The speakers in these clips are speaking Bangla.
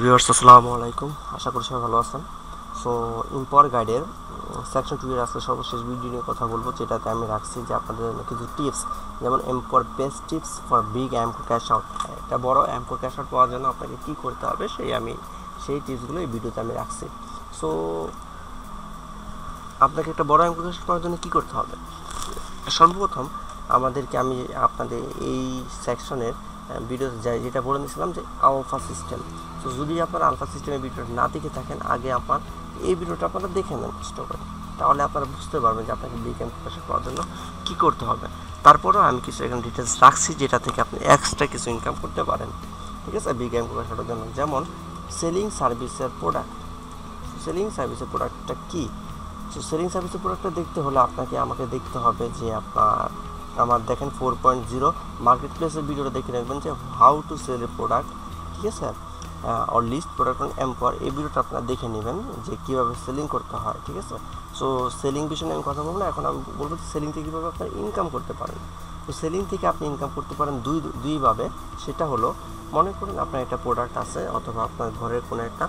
ভিউয়ার্স আসসালামু আলাইকুম, আশা করি সবাই ভালো আছেন। সো ইম্পাওয়ার গাইডের সেকশন 2 এর আজকে সর্বশেষ ভিডিও নিয়ে কথা বলবো, যেটাতে আমি রাখছি যে আপনাদের জন্য কিছু টিপস, যেমন এমকোর best tips for big Amco cash out. একটা বড় অ্যামকো ক্যাশ আউট পাওয়ার জন্য আপনাকে কী করতে হবে সেই টিপসগুলো এই ভিডিওতে আমি রাখছি। সো আপনাকে একটা বড় অ্যামকো ক্যাশ আউট পাওয়ার জন্য কী করতে হবে? সর্বপ্রথম আমি আপনাদের এই সেকশনের ভিডিওতে যাই, যেটা বলে নিয়েছিলাম যে আলফা সিস্টেম। তো যদি আপনারা আলফা সিস্টেমের ভিডিওটা না দেখে থাকেন, আগে এই ভিডিওটা আপনারা দেখে নেন কষ্ট করে, তাহলে আপনারা বুঝতে পারবেন যে আপনাকে বিগ অ্যামকো ক্যাশ আউট পাওয়ার জন্য কী করতে হবে। তারপরেও আমি কিছু এখানে ডিটেলস রাখছি, যেটা থেকে আপনি এক্সট্রা কিছু ইনকাম করতে পারেন, ঠিক আছে, বিগ অ্যামকো ক্যাশ আউটের জন্য। যেমন সেলিং সার্ভিসের প্রোডাক্টটা কী? সো সেলিং সার্ভিসের প্রোডাক্টটা দেখতে হলে আমাকে দেখতে হবে যে আমার দেখেন 4.0 মার্কেট প্লেসের ভিডিওটা দেখে রাখবেন, যে how to sell a product, ঠিক আছে, অর লিস্ট প্রোডাক্ট অন এমকোর। এই ভিডিওটা আপনারা দেখে নেবেন যে কীভাবে সেলিং করতে হয়, ঠিক আছে। সো সেলিং বিষয়ে আমি কথা বলবো না, এখন আমি বলবো যে সেলিং থেকে কীভাবে আপনারা ইনকাম করতে পারেন। তো সেলিং থেকে আপনি ইনকাম করতে পারেন দুইভাবে। সেটা হলো, মনে করুন আপনার একটা প্রোডাক্ট আছে, অথবা আপনার ঘরের কোনো একটা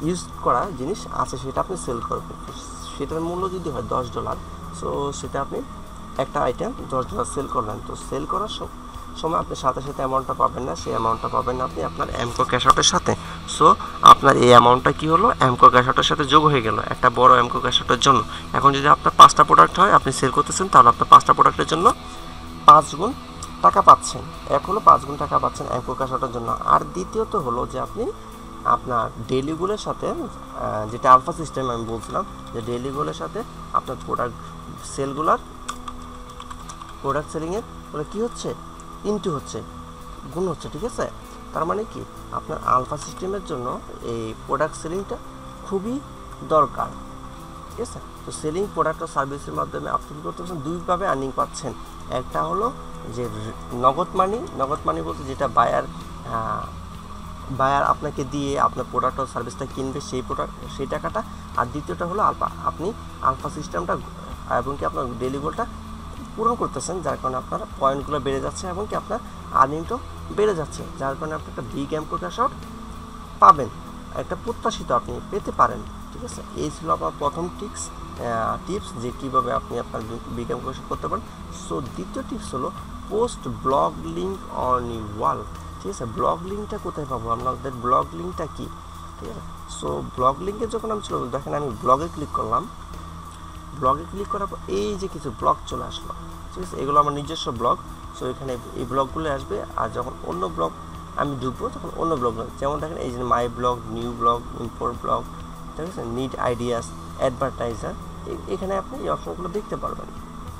ইউজ করা জিনিস আছে, সেটা আপনি সেল করবেন। সেটার মূল্য যদি হয় $10, সো সেটা আপনি একটা আইটেম $10 সেল করলেন। তো সেল করার সময় আপনি সাথে অ্যামাউন্টটা পাবেন না, সেই অ্যামাউন্টটা পাবেন না আপনি আপনার এমকো ক্যাশ আউটের সাথে। সো আপনার এই অ্যামাউন্টটা কী হলো, এমকো ক্যাশ আউটের সাথে যোগ হয়ে গেল একটা বড় এমকো ক্যাশ আউটের জন্য। এখন যদি আপনার 5টা প্রোডাক্ট হয়, আপনি সেল করতেছেন, তাহলে আপনার 5টা প্রোডাক্টের জন্য 5 গুণ টাকা পাচ্ছেন। হলো 5 গুণ টাকা পাচ্ছেন এমকো ক্যাশ আউটের জন্য। আর দ্বিতীয়ত হলো যে আপনি আপনার ডেইলি গোলের সাথে, যেটা আলফা সিস্টেম আমি বলছিলাম, যে ডেইলি গোলের সাথে আপনার প্রোডাক্ট সেলিংয়ের বলে কী হচ্ছে, ইনটু হচ্ছে, গুণ হচ্ছে, ঠিক আছে। তার মানে কি, আপনার আলফা সিস্টেমের জন্য এই প্রোডাক্ট সেলিংটা খুবই দরকার, ঠিক আছে। তো সেলিং প্রোডাক্ট ও সার্ভিসের মাধ্যমে আপনি কী করতে পারছেন, দুইভাবে আর্নিং পাচ্ছেন। একটা হলো যে নগদ মানি বলতে যেটা বায়ার আপনাকে দিয়ে আপনার প্রোডাক্ট ও সার্ভিসটা কিনবে, সেই টাকাটা। আর দ্বিতীয়টা হলো আপনি আলফা সিস্টেমটা এবং কি আপনার ডেইলি গোলটা পূরণ করতেছেন, যার কারণে আপনার পয়েন্টগুলো বেড়ে যাচ্ছে এবং কি আপনার আর্নিংটাও বেড়ে যাচ্ছে, যার কারণে আপনি একটা বিগ অ্যামকো ক্যাশ আউট পাবেন, একটা প্রত্যাশিত আপনি পেতে পারেন, ঠিক আছে। এই ছিল আপনার প্রথম টিপস, যে কীভাবে আপনি আপনার বিগ অ্যামকো ক্যাশ আউট করতে পারেন। সো দ্বিতীয় টিপস হলো post blog link on your wall, ঠিক আছে। ব্লগ লিঙ্কটা কোথায় পাবো, আপনাদের ব্লগ লিঙ্কটা কী, ঠিক আছে। সো ব্লগ লিঙ্কে যখন আমি চলে, দেখেন আমি ব্লগে ক্লিক করলাম, ব্লগে ক্লিক করার পর এই যে কিছু ব্লগ চলে আসলো, ঠিক আছে, এগুলো আমার নিজস্ব ব্লগ। সো এখানে এই ব্লগগুলো আসবে, আর যখন অন্য ব্লগ আমি ঢুকবো, তখন অন্য ব্লগ, যেমন দেখেন এই যে my blog, new blog, import blog, ঠিক আছে, নিড আইডিয়াস, অ্যাডভার্টাইজার, এখানে আপনি এই অপশনগুলো দেখতে পারবেন,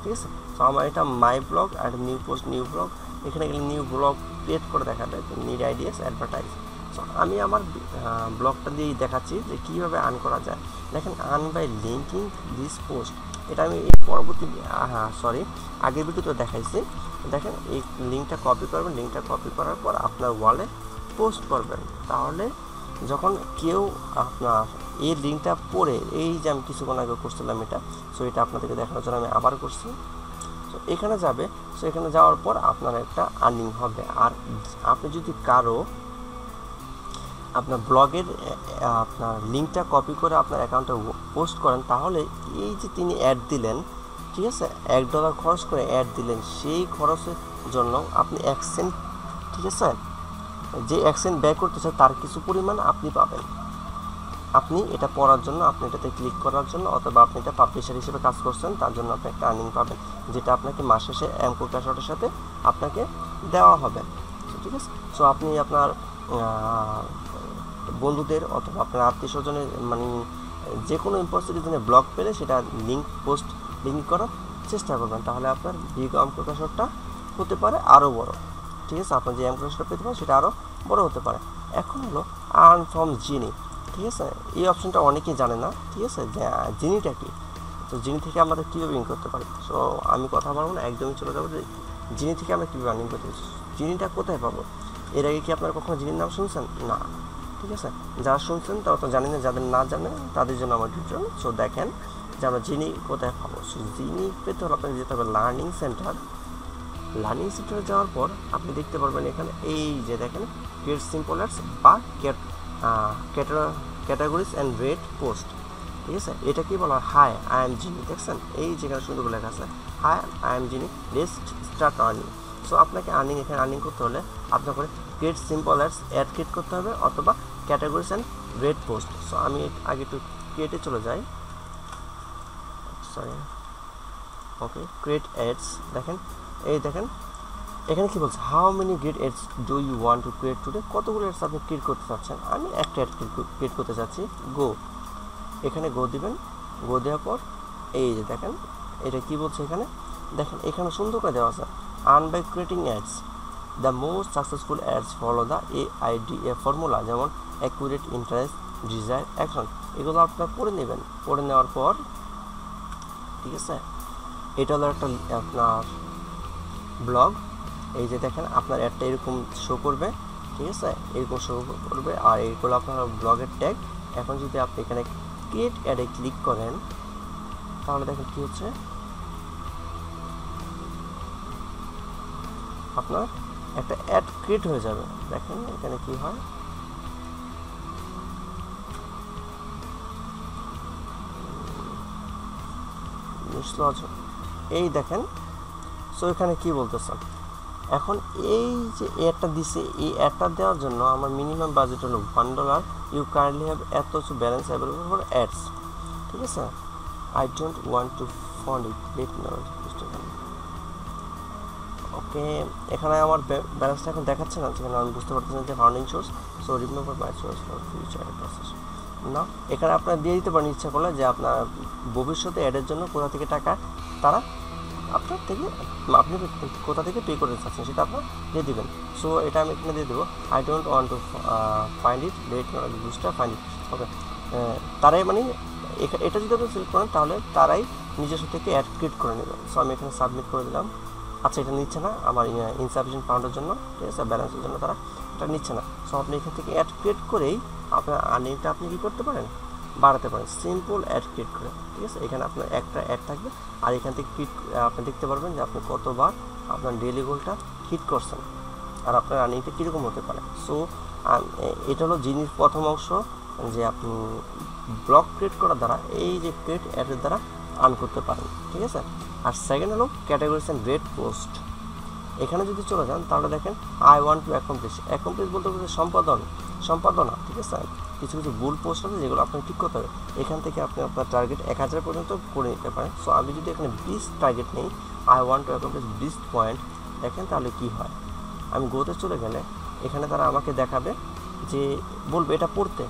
ঠিক আছে। সো আমার এটা মাই ব্লগ আর নিউ পোস্ট, নিউ ব্লগ, এখানে গেলে নিউ ব্লগ ক্রিয়েট করে দেখাবে, নিড আইডিয়াস, অ্যাডভার্টাইজ। সো আমি আমার ব্লগটা দিয়েই দেখাচ্ছি যে কীভাবে আর্ন করা যায়। দেখেন, earn by linking this post, এটা আমি পরবর্তী আগের ভিডিওতে দেখাইছি। দেখেন, এই লিঙ্কটা কপি করবেন, লিঙ্কটা কপি করার পর আপনার ওয়ালে পোস্ট করবেন। তাহলে যখন কেউ আপনার এই লিঙ্কটা পড়ে, এই যে আমি কিছুক্ষণ আগে করছিলাম এটা, সো এটা আপনাদেরকে দেখানোর জন্য আমি আবার করছি। সো এখানে যাবে, সো এখানে যাওয়ার পর আপনার একটা আর্নিং হবে। আর আপনি যদি কারো আপনার ব্লগের আপনার লিঙ্কটা কপি করে আপনার অ্যাকাউন্টে পোস্ট করেন, তাহলে এই যে তিনি অ্যাড দিলেন, ঠিক আছে, $1 খরচ করে অ্যাড দিলেন, সেই খরচের জন্য আপনি 1 সেন্ট, ঠিক আছে, যে 1 সেন্ট ব্যয় করতেছে তার কিছু পরিমাণ আপনি পাবেন। আপনি এটা পড়ার জন্য, আপনি এটাতে ক্লিক করার জন্য, অথবা আপনি এটা পাবলিশার হিসেবে কাজ করছেন, তার জন্য আপনি একটা আর্নিং পাবেন, যেটা আপনাকে মাস শেষে এমকো ক্যাশ আউটের সাথে আপনাকে দেওয়া হবে, ঠিক আছে। সো আপনি আপনার বন্ধুদের অথবা আপনার আত্মীয় স্বজনের যে কোনো ইম্পোস্টের জন্য ব্লগ পেলে সেটা লিঙ্ক করার চেষ্টা করবেন, তাহলে আপনার বিগ অ্যামকো ক্যাশ আউটটা হতে পারে আরও বড়, ঠিক আছে। আপনার যে অ্যামকো ক্যাশ আউটটা পেতে পারেন সেটা আরও বড় হতে পারে। এখন হলো আর্ন ফ্রম জিনি, ঠিক আছে। এই অপশনটা অনেকেই জানে না, ঠিক আছে, যে জিনিটা কি। তো জিনি থেকে আমরা কীভাবে ইনকাম করতে পারি। সো আমি কথা বলবো না, একদমই চলে যাবো যে জিনি থেকে আমরা কীভাবে আর্নিং করতে পারি। জিনিটা কোথায় পাবো? এর আগে কি আপনারা কখনো জিনির নাম শুনছেন? না, ঠিক আছে। যারা শুনছেন তারা তো জানেন না, যাদের না জানে তাদের জন্য আমার টিউটোরিয়াল। সো দেখেন যে আমরা জিনি কোথায় পাবো। সো জিনি পেতে হলে আপনাকে যেতে হবে লার্নিং লার্নিং সেক্টরে যাওয়ার পর আপনি দেখতে পারবেন এখানে এই যে দেখেন ক্রিয়েট সিম্পল অ্যাডস বা ক্যাটাগরিজ অ্যান্ড রেট পোস্ট, ঠিক আছে। এটা কি বলা হয়, হাই আই এম জিনি, দেখছেন এই যেখানে সুন্দর করে লেখা আছে hi I am Genie let's start earning. So আপনাকে এখানে আর্নিং করতে হলে আপনাকে create simple ads ad create করতে হবে অথবা categories and rate post. So আমি আগে একটু ক্রিয়েটে চলে যাই, সরি, ওকে ক্রিয়েট অ্যাডস। দেখেন এই দেখেন এখানে কি বলছে, how many great ads do you want to create today, কতগুলো অ্যাডস আপনি ক্রিয়েট করতে চাচ্ছেন। আমি একটা অ্যাড ক্রিয়েট করতে চাচ্ছি, গো, এখানে গো দিবেন। গো দেওয়ার পর এই যে দেখেন এটা কি বলছে এখানে, দেখেন এখানে সুন্দর করে দেওয়া আছে earn by creating ads, the most successful ads follow the AIDA formula, যেমন অ্যাকুরেট, ইন্টারেস্ট, ডিজায়ার, অ্যাকশন, এগুলো আপনারা পড়ে নেবেন। পড়ে নেওয়ার পর ঠিক আছে, এটা হলো একটা আপনার ব্লগ। এই যে দেখেন আপনার অ্যাডটা এরকম শো করবে, ঠিক আছে, এরকম শো করবে আর এইগুলো আপনার ব্লগের ট্যাগ। এখন যদি আপনি এখানে ক্রিয়েট অ্যাডে ক্লিক করেন তাহলে দেখেন কি হচ্ছে, আপনার একটা অ্যাড ক্রিয়েট হয়ে যাবে। দেখেন এখানে কি হয়, এই দেখেন। সো এখানে কি বলতেছেন, এখন এই যে অ্যাডটা দিছে, এই অ্যাডটা দেওয়ার জন্য আমার মিনিমাম বাজেট হলো $1, ইউ কারেন্টলি হ্যাভ এত ব্যালেন্স অ্যাভেলেবল ফর অ্যাডস, ঠিক আছে, I don't want to fund it late now, okay. এখানে আমার ব্যালেন্সটা এখন দেখাচ্ছে না, যেখানে আমি বুঝতে পারতেছি যে funding source, so remember my source for future process না। এখানে আপনারা দিয়ে দিতে পারেন ইচ্ছা করলে যে আপনার ভবিষ্যতে অ্যাডের জন্য কোথা থেকে টাকা তারা আপনার থেকে, আপনি কোথা থেকে পে করতে চাচ্ছেন সেটা আপনার দিয়ে দেবেন। সো এটা আমি এখানে দিয়ে দেবো, I don't want to find it let booster find it, okay. তারাই মানে এটা যদি আপনি সিলেক্ট করেন তাহলে তারাই নিজস্ব থেকে অ্যাড ক্রিয়েট করে নেবেন। সো আমি এখানে সাবমিট করে দিলাম। আচ্ছা এটা নিচ্ছে না আমার ইনসাফিসিয়েন্ট ফান্ডের জন্য, ঠিক আছে, ব্যালেন্সের জন্য তারা এটা নিচ্ছে না। সো আপনি এখান থেকে অ্যাড ক্রিয়েট করেই আপনার আর্নিংটা আপনি কী করতে পারেন, বাড়াতে পারেন, সিম্পল অ্যাড ক্রিয়েট করে, ঠিক আছে। এখানে আপনার একটা অ্যাড থাকবে আর এখান থেকে আপনি দেখতে পারবেন যে আপনি কতবার আপনার ডেইলি গোলটা হিট করছেন আর আপনার আর্নিংটা কীরকম হতে পারে। সো এটা হলো জিনিস প্রথম অংশ, যে আপনি ব্লগ ক্রিয়েট করার দ্বারা এই যে ক্রিয়েট অ্যাডের দ্বারা আর্ন করতে পারেন, ঠিক আছে। আর সেকেন্ড হলো ক্যাটাগরিজ অ্যান্ড রেট পোস্ট। এখানে যদি চলে যান তাহলে দেখেন আই ওয়ান্ট টু অ্যাকমপ্লিশ বলতে বলতে সম্পাদনা, ঠিক আছে, কিছু কিছু ভুল পোস্ট আছে যেগুলো আপনাকে ঠিক করতে হবে। এখান থেকে আপনি আপনার টার্গেট 1000 পর্যন্ত করে নিতে পারেন। সো আমি যদি এখানে 20 টার্গেট নিই, I want to accomplish 20 point, দেখেন তাহলে কি হয়, আমি গোতে চলে গেলে এখানে তারা আমাকে দেখাবে যে বলবে এটা পড়তে,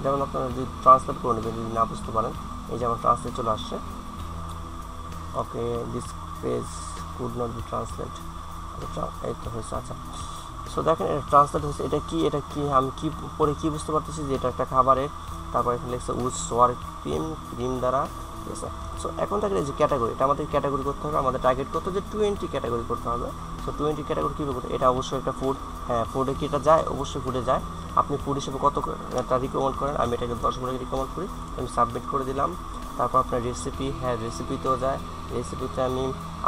যেমন আপনারা যদি ট্রান্সলেট করে নেবেন যদি না বুঝতে পারেন, এই যে আমার ট্রান্সলেট চলে আসছে, okay this page could not be translate, এই তো হয়েছে। আচ্ছা সো দেখেন এটা ট্রান্সলেট হয়েছে, এটা কি আমি কি পরে কি বুঝতে পারতেছি যে এটা একটা খাবারের, তারপর এখানে লিখছে উইথ সোয়ার ক্রিম দ্বারা, ঠিক আছে। সো এখন দেখেন এই যে ক্যাটাগরি, এটা আমাদের ক্যাটাগরি করতে হবে, আমাদের টার্গেট করতে হবে যে 20 ক্যাটাগরি করতে হবে। সো 20 ক্যাটাগরি কীভাবে করতে, এটা অবশ্যই একটা ফুড, হ্যাঁ ফুডে কি এটা যায়, অবশ্যই ফুডে যায়। আপনি ফুড হিসেবে কত এটা রিকমেন্ড করেন, আমি এটাকে 10 করে রিকমেন্ড করি, আমি সাবমিট করে দিলাম। তারপর আপনার রেসিপি, হ্যাঁ রেসিপিতেও যায়, রেসিপিতে আমি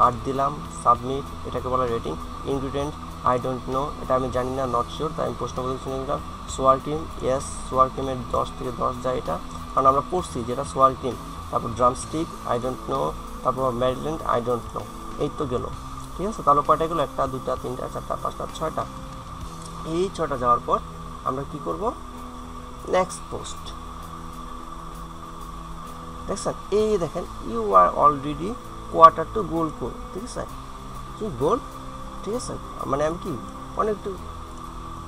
8 দিলাম, সাবমিট, এটাকে বলা rating. Ingredient I don't know, এটা আমি জানি না, নট শিওর, তাই আমি প্রশ্ন করে শুনে নিলাম। সোয়ার ক্রিম, ইয়েস সোয়ার ক্রিমের 10 থেকে 10 যায় এটা, কারণ আমরা পড়ছি যেটা সোয়ার ক্রিম। তারপর ড্রামস্টিক আই ডোন্ট নো, তারপর ম্যারিল্যান্ড আই ডোন্ট নো, এই তো গেল, ঠিক আছে। তাহলে কয়টা গেলো, 1 2 3 4 5 6টা। এই 6টা যাওয়ার পর আমরা কি করব, নেক্সট পোস্ট, দেখছেন এই দেখেন you are already quarter to goal, ঠিক আছে, কি গোল, ঠিক আছে, মানে আমি কি অনেকটু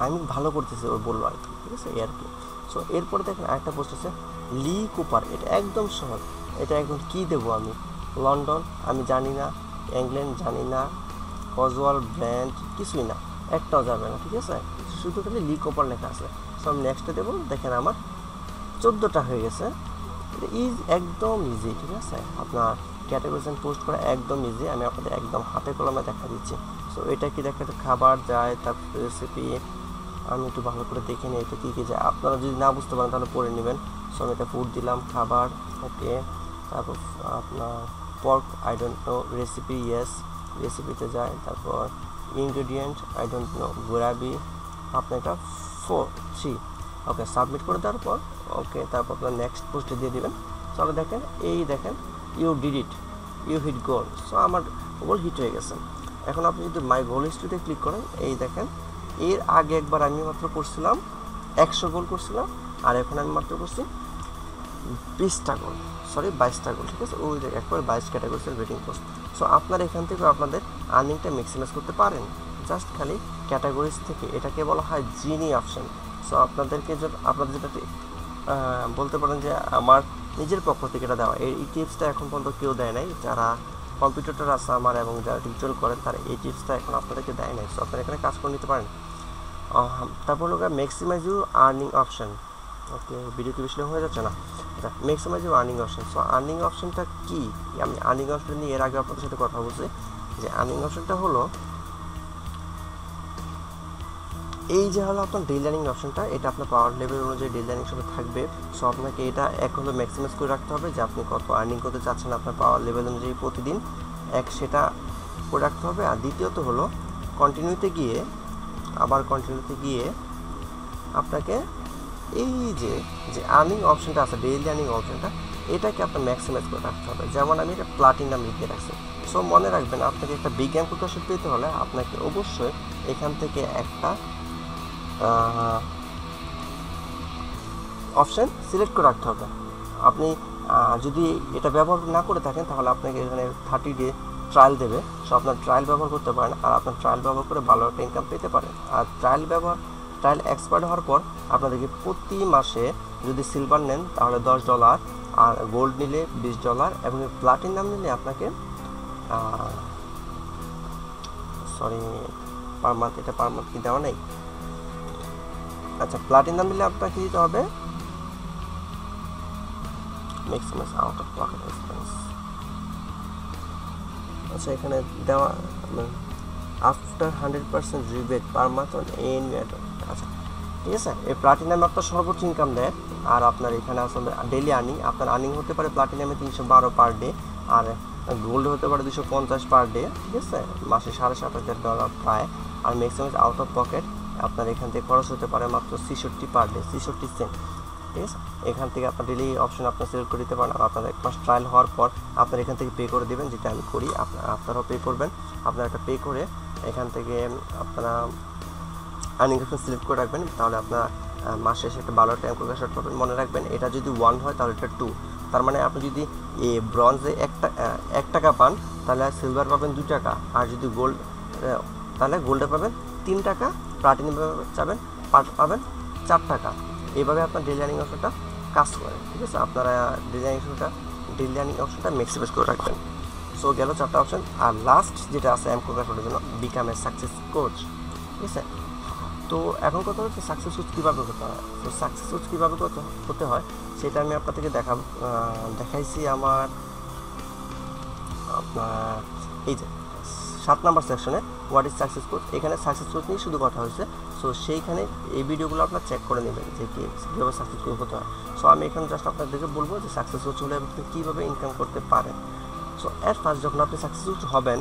আমি ভালো করতেছি ওর বললো আর কি, ঠিক আছে, এই আর কি। সো এরপরে দেখেন আরেকটা পোস্ট আছে লি কুপার, এটা একদম সহজ, এটা একদম কী দেবো আমি, লন্ডন আমি জানি না, ইংল্যান্ড জানি না, কজওয়াল ব্র্যান্ড কিছুই না, একটাও যাবে না, ঠিক আছে, শুধু খালি লি কুপার লেখা আছে। সো আমি নেক্সটে দেবো, দেখেন আমার 14টা হয়ে গেছে। এটা একদম ইজি, ঠিক আছে, আপনার ক্যাটাগরিজেন পোস্ট করা একদম ইজি, আমি আপনাদের একদম হাতে কলমে দেখা দিচ্ছি। সো এটা কি দেখা, খাবার যায়, তারপর রেসিপি, আমি একটু ভালো করে দেখে নিই এটা কী কী যায়, আপনারা যদি না বুঝতে পারেন তাহলে পড়ে নেবেন। সো আমি এটা ফুড দিলাম, খাবার, ওকে, তারপর আপনার pork I don't know, recipe yes, রেসিপিতে যায়, তারপর ইনগ্রেডিয়েন্ট আই ডোন্ট নো গোরাবি, আপনি এটা 4 ওকে সাবমিট করে দেওয়ার পর ওকে তারপর আপনার নেক্সট পোস্টে দিয়ে দিবেন। তাহলে দেখেন এই দেখেন you did it, you hit goal. So আমার গোল হিট হয়ে গেছে। এখন আপনি যদি মাই গোল হিস্ট্রিতে ক্লিক করেন, এই দেখেন এর আগে একবার আমি মাত্র করছিলাম 100 গোল করছিলাম, আর এখন আমি মাত্র করছি 20টা গোল, সরি 22টা গোল, ঠিক আছে। ওই যে একবার 22 ক্যাটাগরি রেটিং পোস্ট। সো আপনারা এখান থেকে আপনাদের আর্নিংটা ম্যাক্সিমাইজ করতে পারেন জাস্ট খালি ক্যাটাগরিজ থেকে। এটাকে বলা হয় জিনি অপশন। সো আপনাদেরকে আপনাদের যেটা বলতে পারেন যে আমার নিজের পক্ষ থেকে এটা দেওয়া, এই টিপসটা এখন পর্যন্ত কেউ দেয় নাই। যারা কম্পিউটার আছে আমার এবং যারা টিউটোরিয়াল করেন তারা এই টিপসটা এখন আপনাদেরকে দেয় নাই। সো আপনারা এখানে কাজ করে নিতে পারেন। তারপর হলো maximize your earning option. Okay video কি বেশি হয়ে যাচ্ছে না? আচ্ছা, maximize your earning option. So earning অপশনটা কি? আমি আর্নিং অপশন নিয়ে এর আগে আপনাদের সাথে কথা বলছি যে আর্নিং অপশনটা হলো এই যে হলো আপনার ডেইলি আর্নিং অপশনটা। এটা আপনার পাওয়ার লেভেল অনুযায়ী ডেইলি আর্নিং সব থাকবে। সো আপনাকে এটা এক হলো ম্যাক্সিমাইজ করে রাখতে হবে যে আপনি কত আর্নিং করতে চাচ্ছেন আপনার পাওয়ার লেভেল অনুযায়ী প্রতিদিন, সেটা করে রাখতে হবে। আর দ্বিতীয়ত হলো কন্টিনিউতে গিয়ে আপনাকে এই যে আর্নিং অপশনটা আছে ডেইলি আর্নিং অপশনটা, এটাকে আপনার ম্যাক্সিমাইজ করে রাখতে হবে। যেমন আমি এটা প্লাটিনাম লিখে রাখছি। সো মনে রাখবেন আপনাকে একটা বিগ গেম প্রকাশন পেতে হলে আপনাকে অবশ্যই এখান থেকে একটা অপশন সিলেক্ট করে রাখতে হবে। আপনি যদি এটা ব্যবহার না করে থাকেন তাহলে আপনাকে এখানে 30 ডে ট্রায়াল দেবে। সো আপনার ট্রায়াল ব্যবহার করতে পারেন, আর আপনার ট্রায়াল ব্যবহার করে ভালো একটা ইনকাম পেতে পারেন। আর ট্রায়াল এক্সপায়ার্ড হওয়ার পর আপনাদেরকে প্রতি মাসে যদি সিলভার নেন তাহলে $10, আর গোল্ড নিলে $20, এবং প্লাটিনাম নিলে আপনাকে সরি পার মান্থ, এটা পার মান্থ কি দেওয়া নেই। আচ্ছা, প্লাটিনাম নিলে আপনাকে দিতে হবে maximum out of pocket expense. আচ্ছা, এখানে দেওয়া after 100% rebate per month on any item. আচ্ছা ঠিক আছে, এই প্লাটিনামে আপনার সর্বোচ্চ ইনকাম দেয়। আর আপনার এখানে আসলে ডেইলি আর্নিং, আপনার আর্নিং হতে পারে প্লাটিনামে 312 পার ডে, আর গোল্ড হতে পারে 250 পার ডে, ঠিক আছে, মাসে $7,500 প্রায়। আর ম্যাক্সিমাম আউট অফ পকেট আপনার এখান থেকে খরচ হতে পারে মাত্র 66 পার ডে, 66 সেন্ট, ঠিক আছে। এখান থেকে আপনার ডেইলি অপশন আপনার সিলেক্ট করে দিতে পারেন। আর আপনার 1 মাস ট্রায়াল হওয়ার পর আপনার এখান থেকে পে করে দেবেন, যেটা আমি করি। আপনারাও পে করবেন। আপনারা একটা পে করে এখান থেকে আপনারা আর্নিং অপশন সিলেক্ট করে রাখবেন। তাহলে আপনার মাস শেষে একটা ভালো টাইম ক্যালকুলেশন পাবেন। মনে রাখবেন এটা যদি 1 হয় তাহলে এটা 2, তার মানে আপনি যদি ব্রঞ্জে 1 টাকা পান তাহলে সিলভার পাবেন 2 টাকা, আর যদি গোল্ড তাহলে গোল্ডে পাবেন 3 টাকা, প্লাটিনাম পাবেন 4 টাকা। এইভাবে আপনার ডেইলি আর্নিং অপশনটা কাজ করে, ঠিক আছে। আপনারা ডেইলি আর্নিং অপশনটা ম্যাক্সিমাইজ করে রাখবেন। সো গেল 4টা অপশন। আর লাস্ট যেটা আছে এম কোকাশনের জন্য, বিকাম এ সাকসেস কোচ, ঠিক আছে। তো এখন কথা হচ্ছে সাকসেস কোচ কীভাবে হতে হয়। তো সাকসেস কোচ কীভাবে হতে হয় সেটা আমি আপনাদেরকে দেখাইছি আমার আপনার এই যে 7 নম্বর সেকশনে হোয়াট ইজ সাকসেস কোচ। এখানে সাকসেস কোচ নিয়ে শুধু কথা হয়েছে। সো সেইখানে এই ভিডিওগুলো আপনার চেক করে নেবেন যে কীভাবে সাকসেস কোচ হতে হয়। সো আমি এখানে জাস্ট আপনাদেরকে বলবো যে সাকসেস কোচ হলে আপনি কীভাবে ইনকাম করতে পারেন। সো এর ফার্স্ট যখন আপনি সাকসেস কোচ হবেন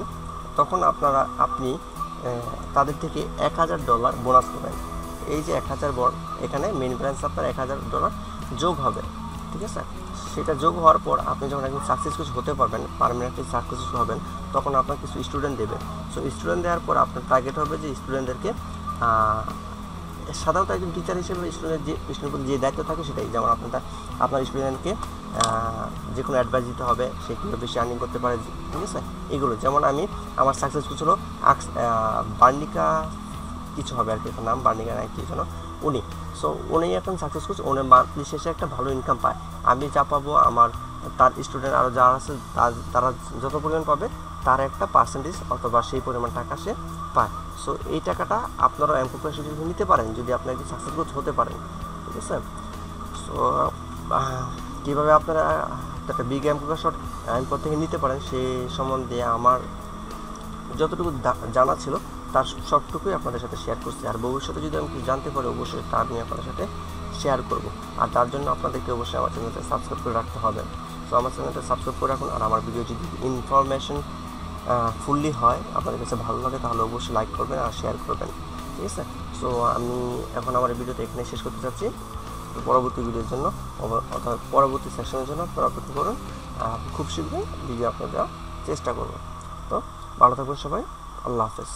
তখন আপনি তাদের থেকে $1,000 বোনাস পাবেন। এই যে 1000 এখানে মেইন ব্যালেন্স আপনার $1,000 যোগ হবে, ঠিক আছে। সেটা যোগ হওয়ার পর আপনি যখন একদম সাকসেস কোচ হতে পারবেন, পার্মানেন্টলি সাকসেস হবেন, তখন আপনার কিছু স্টুডেন্ট দেবে। সো স্টুডেন্ট দেওয়ার পর আপনার টার্গেট হবে যে স্টুডেন্টদেরকে সাধারণত একজন টিচার হিসেবে স্টুডেন্টের যে দায়িত্ব থাকে সেটাই, যেমন আপনার স্টুডেন্টকে যে কোনো অ্যাডভাইস দিতে হবে, সে কীভাবে বেশি আর্নিং করতে পারে, ঠিক আছে। এগুলো যেমন আমার সাকসেস কোচ হলো বার্নিকা কিছু হবে আর কি, একটা নাম বার্নিকা নাই কি যেন, উনি এখন সাকসেস কোচ। উনি মান্থলি শেষে একটা ভালো ইনকাম পায়। আমি যা পাবো তার স্টুডেন্ট আরও যারা আছে তারা যত পরিমাণ পাবে তার একটা পার্সেন্টেজ অথবা সেই পরিমাণ টাকা সে পায়। সো এই টাকাটা আপনারা এমপ্লয়ার যদি নিতে পারেন, যদি আপনি একটি সাকসেস কোচ হতে পারেন, ঠিক আছে। সো কীভাবে আপনারা একটা বিগ এমপ্লয়ার থেকে নিতে পারেন সেই সম্বন্ধে আমার যতটুকু জানা ছিল তার সবটুকুই আপনাদের সাথে শেয়ার করছি। আর ভবিষ্যতে যদি আমি কিছু জানতে পারি অবশ্যই তা আমি আপনাদের সাথে শেয়ার করব। আর তার জন্য আপনাদেরকে অবশ্যই আমার চ্যানেলটা সাবস্ক্রাইব করে রাখতে হবে। সো আমার চ্যানেলটা সাবস্ক্রাইব করে রাখুন। আর আমার ভিডিও যদি ইনফরমেশন ফুললি হয়, আপনাদের কাছে ভালো লাগে, তাহলে অবশ্যই লাইক করবেন আর শেয়ার করবেন, ঠিক আছে। সো আমি এখন আমার ভিডিওটা এখানে শেষ করতে চাচ্ছি। পরবর্তী ভিডিওর জন্য অথবা পরবর্তী সেকশনের জন্য আপনারা অপেক্ষা করুন। খুব শীঘ্রই ভিডিও আপলোড দেওয়ার চেষ্টা করব। তো ভালো থাকবেন সবাই, আল্লাহ হাফেজ।